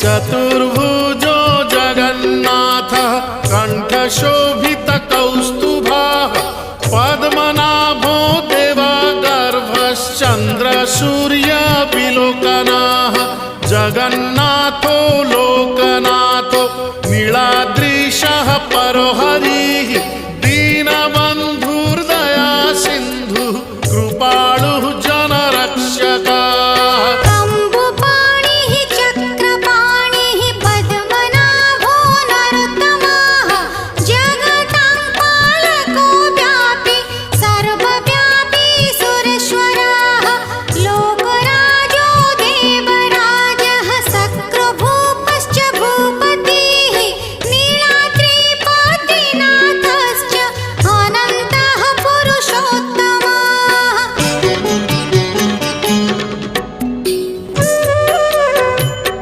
चतुर्भुजो जगन्नाथः कण्ठशोभितकौस्तुभः पद्मनाभो देवगर्भश्चन्द्रसूर्यविलोकनः जगन्नाथो लोकनाथो नीलाद्रीशः परो हरिः